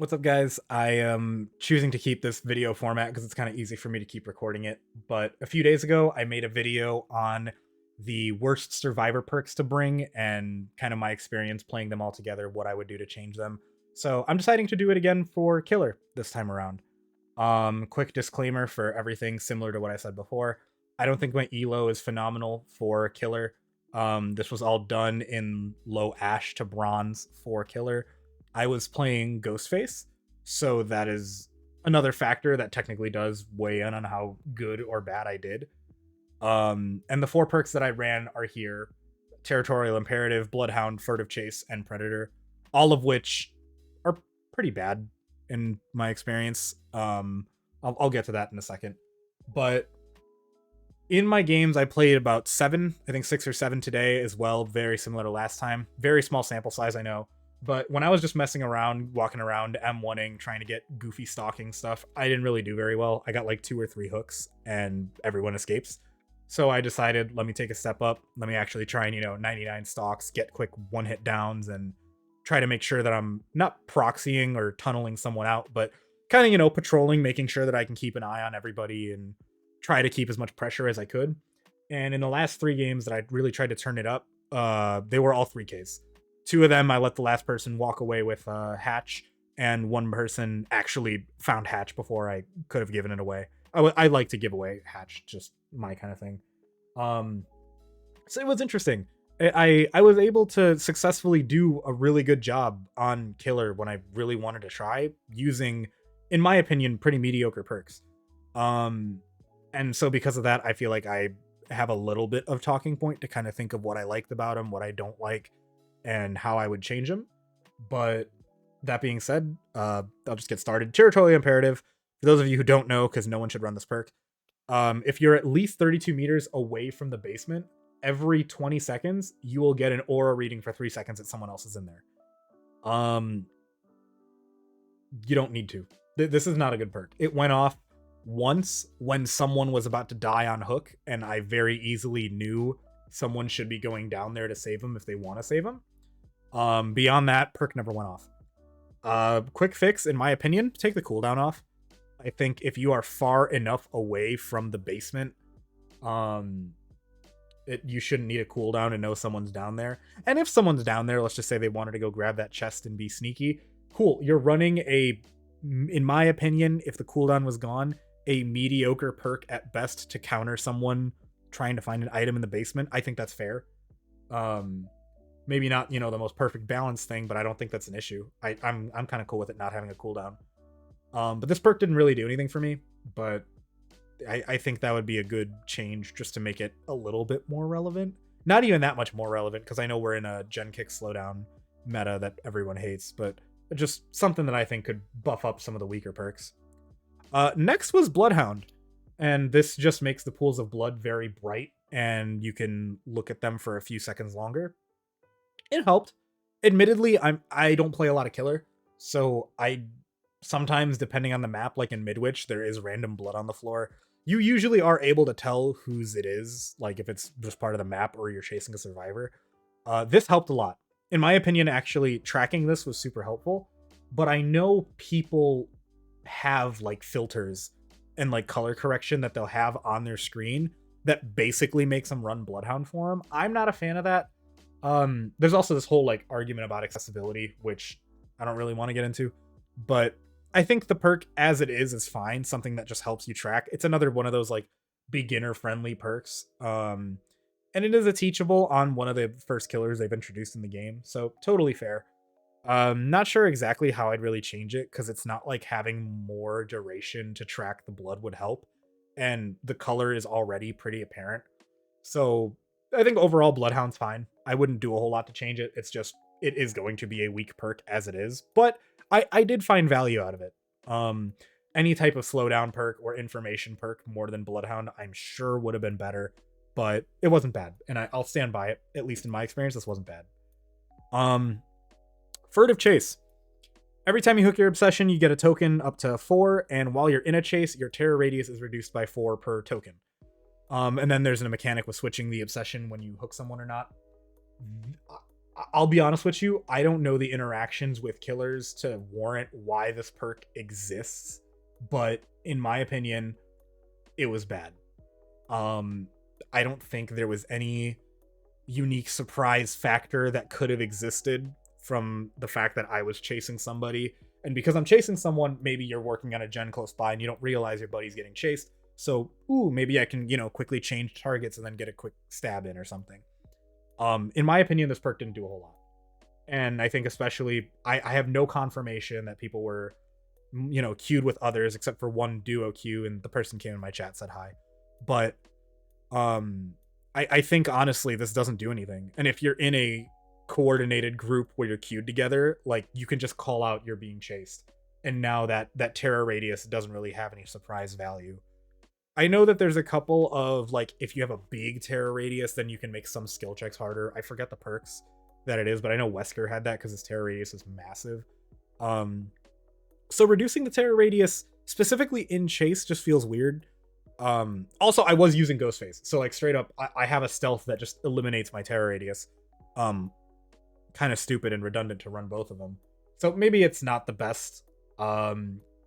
What's up, guys? I am choosing to keep this video format because it's kind of easy for me to keep recording it. But a few days ago, I made a video on the worst survivor perks to bring and kind of my experience playing them all together, what I would do to change them. So I'm deciding to do it again for Killer this time around. Quick disclaimer for everything similar to what I said before. I don't think my elo is phenomenal for Killer. This was all done in low ash to bronze for Killer. I was playing Ghostface, so that is another factor that technically does weigh in on how good or bad I did. And the four perks that I ran are here: Territorial, Imperative, Bloodhound, Furtive Chase, and Predator, all of which are pretty bad in my experience. I'll get to that in a second. But in my games, I played about 7, I think 6 or 7 today as well, very similar to last time. Very small sample size, I know. But when I was just messing around, walking around, M1ing, trying to get goofy stalking stuff, I didn't really do very well. I got like 2 or 3 hooks and everyone escapes. So I decided, let me take a step up. Let me actually try and, 99 stalks, get quick one-hit downs, and try to make sure that I'm not proxying or tunneling someone out, but kind of, patrolling, making sure that I can keep an eye on everybody and try to keep as much pressure as I could. And in the last 3 games that I really tried to turn it up, they were all 3Ks. 2 of them, I let the last person walk away with Hatch, and 1 person actually found Hatch before I could have given it away. I like to give away Hatch, just my kind of thing. So it was interesting. I was able to successfully do a really good job on Killer when I really wanted to try, using, in my opinion, pretty mediocre perks. And so because of that, I feel like I have a little bit of talking point to kind of think of what I liked about him, what I don't like, and how I would change them. But that being said, I'll just get started. Territorial Imperative, for those of you who don't know, because no one should run this perk, if you're at least 32 meters away from the basement, every 20 seconds, you will get an aura reading for 3 seconds that someone else is in there. You don't need to. This is not a good perk. It went off once when someone was about to die on hook, and I very easily knew someone should be going down there to save him if they want to save him. Beyond that, perk never went off. Quick fix, in my opinion, take the cooldown off. I think if you are far enough away from the basement, you shouldn't need a cooldown to know someone's down there. And if someone's down there, let's just say they wanted to go grab that chest and be sneaky, cool. You're running in my opinion, if the cooldown was gone, a mediocre perk at best to counter someone trying to find an item in the basement. I think that's fair. Maybe not, the most perfect balance thing, but I don't think that's an issue. I'm kind of cool with it not having a cooldown. But this perk didn't really do anything for me, but I think that would be a good change just to make it a little bit more relevant. Not even that much more relevant, because I know we're in a gen kick slowdown meta that everyone hates, but just something that I think could buff up some of the weaker perks. Next was Bloodhound, and this just makes the pools of blood very bright, and you can look at them for a few seconds longer. It helped. Admittedly, I don't play a lot of Killer, so I sometimes, depending on the map, like in Midwich, there is random blood on the floor. You usually are able to tell whose it is, like if it's just part of the map or you're chasing a survivor. This helped a lot. In my opinion, actually, tracking this was super helpful, but I know people have like filters and like color correction that they'll have on their screen that basically makes them run Bloodhound for them. I'm not a fan of that. There's also this whole like argument about accessibility, which I don't really want to get into, but I think the perk as it is fine. Something that just helps you track. It's another one of those like beginner friendly perks. And it is a teachable on one of the first killers they've introduced in the game, so totally fair. Not sure exactly how I'd really change it, because it's not like having more duration to track the blood would help, and the color is already pretty apparent. So I think overall Bloodhound's fine. I wouldn't do a whole lot to change it. It's just, it is going to be a weak perk as it is, but I did find value out of it. Any type of slowdown perk or information perk more than Bloodhound, I'm sure would have been better, but it wasn't bad, and I'll stand by it. At least in my experience, this wasn't bad. Furtive Chase. Every time you hook your obsession, you get a token up to 4, and while you're in a chase, your terror radius is reduced by 4 per token. And then there's a mechanic with switching the obsession when you hook someone or not. I'll be honest with you, I don't know the interactions with killers to warrant why this perk exists, but in my opinion, it was bad. Um, I don't think there was any unique surprise factor that could have existed from the fact that I was chasing somebody. And because I'm chasing someone, maybe you're working on a gen close by and you don't realize your buddy's getting chased. So, ooh, maybe I can, quickly change targets and then get a quick stab in or something. In my opinion, this perk didn't do a whole lot. And I think especially, I have no confirmation that people were, queued with others except for one duo queue, and the person came in my chat, said hi. But I think honestly this doesn't do anything. And if you're in a coordinated group where you're queued together, like you can just call out you're being chased. And now that terror radius doesn't really have any surprise value. I know that there's a couple of like if you have a big terror radius, then you can make some skill checks harder. I forget the perks that it is, but I know Wesker had that because his terror radius is massive. So reducing the terror radius specifically in chase just feels weird. Also I was using Ghostface, so like straight up I have a stealth that just eliminates my terror radius. Kind of stupid and redundant to run both of them, so maybe it's not the best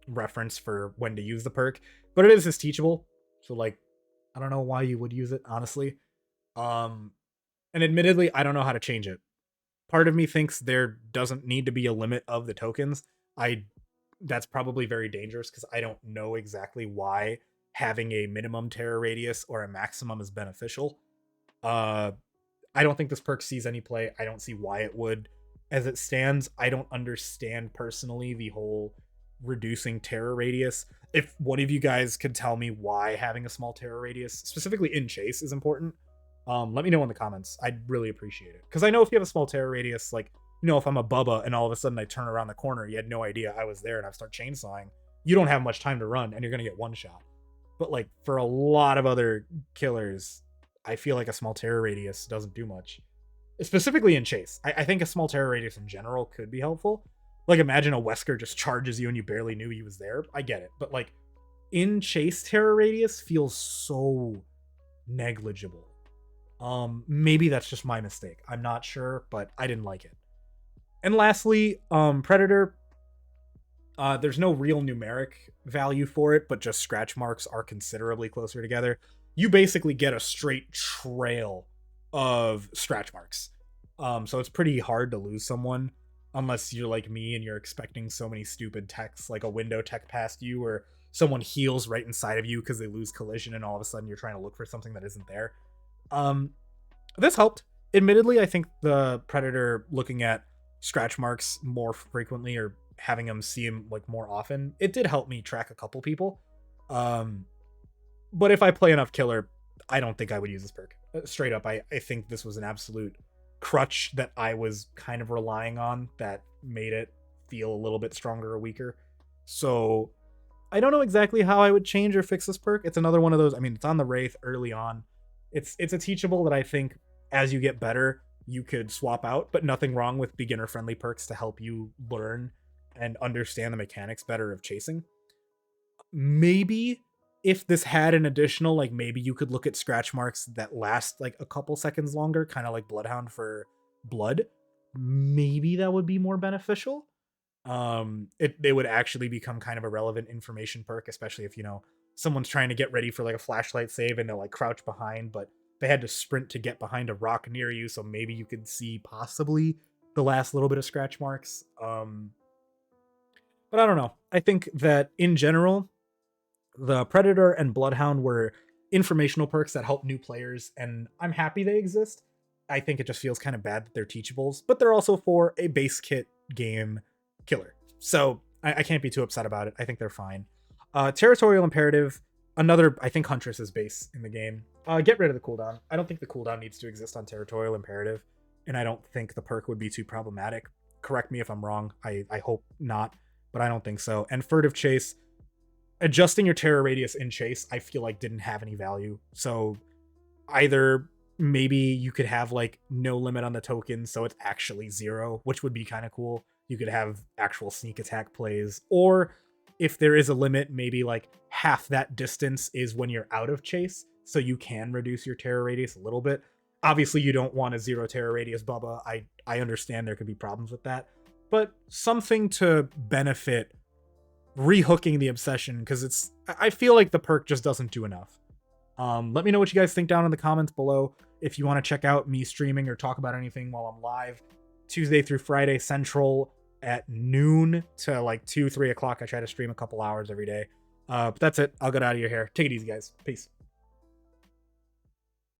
reference for when to use the perk, but it is teachable, so like I don't know why you would use it, honestly. And admittedly I don't know how to change it. Part of me thinks there doesn't need to be a limit of the tokens. That's probably very dangerous because I don't know exactly why having a minimum terror radius or a maximum is beneficial. I don't think this perk sees any play. I don't see why it would. As it stands, I don't understand personally the whole reducing terror radius. If one of you guys could tell me why having a small terror radius, specifically in chase, is important, let me know in the comments. I'd really appreciate it. Because I know if you have a small terror radius, like, if I'm a Bubba and all of a sudden I turn around the corner, you had no idea I was there and I start chainsawing, you don't have much time to run and you're going to get one shot. But like for a lot of other killers, I feel like a small terror radius doesn't do much. Specifically in chase. I think a small terror radius in general could be helpful. Like imagine a Wesker just charges you and you barely knew he was there. I get it. But like in chase, terror radius feels so negligible. Maybe that's just my mistake. I'm not sure, but I didn't like it. And lastly, Predator. There's no real numeric value for it, but just scratch marks are considerably closer together. You basically get a straight trail of scratch marks. So it's pretty hard to lose someone unless you're like me and you're expecting so many stupid techs, like a window tech past you, or someone heals right inside of you because they lose collision and all of a sudden you're trying to look for something that isn't there. This helped. Admittedly, I think the Predator looking at scratch marks more frequently or having them see him like more often, it did help me track a couple people. But if I play enough killer, I don't think I would use this perk. Straight up, I think this was an absolute crutch that I was kind of relying on that made it feel a little bit stronger or weaker. So I don't know exactly how I would change or fix this perk. It's another one of those, I mean, it's on the Wraith early on. It's a teachable that I think as you get better, you could swap out, but nothing wrong with beginner friendly perks to help you learn and understand the mechanics better of chasing. Maybe if this had an additional, like maybe you could look at scratch marks that last like a couple seconds longer, kind of like Bloodhound for blood. Maybe that would be more beneficial. They would actually become kind of a relevant information perk, especially if someone's trying to get ready for like a flashlight save and they'll like crouch behind, but they had to sprint to get behind a rock near you, so maybe you could see possibly the last little bit of scratch marks. But I don't know. I think that in general, the Predator and Bloodhound were informational perks that help new players, and I'm happy they exist. I think it just feels kind of bad that they're teachables, but they're also for a base kit game killer. So I can't be too upset about it. I think they're fine. Territorial Imperative, another, I think, Huntress's base in the game. Get rid of the cooldown. I don't think the cooldown needs to exist on Territorial Imperative, and I don't think the perk would be too problematic. Correct me if I'm wrong. I hope not, but I don't think so. And Furtive Chase, adjusting your terror radius in chase, I feel like didn't have any value. So either maybe you could have like no limit on the tokens, so it's actually 0, which would be kind of cool. You could have actual sneak attack plays, or if there is a limit, maybe like half that distance is when you're out of chase, so you can reduce your terror radius a little bit. Obviously, you don't want a 0 terror radius Bubba. I understand there could be problems with that, but something to benefit rehooking the obsession, because I feel like the perk just doesn't do enough. Let me know what you guys think down in the comments below. If you want to check out me streaming or talk about anything while I'm live, Tuesday through Friday Central at noon to like 2-3 o'clock. I try to stream a couple hours every day. But that's it. I'll get out of your hair. Take it easy, guys. Peace.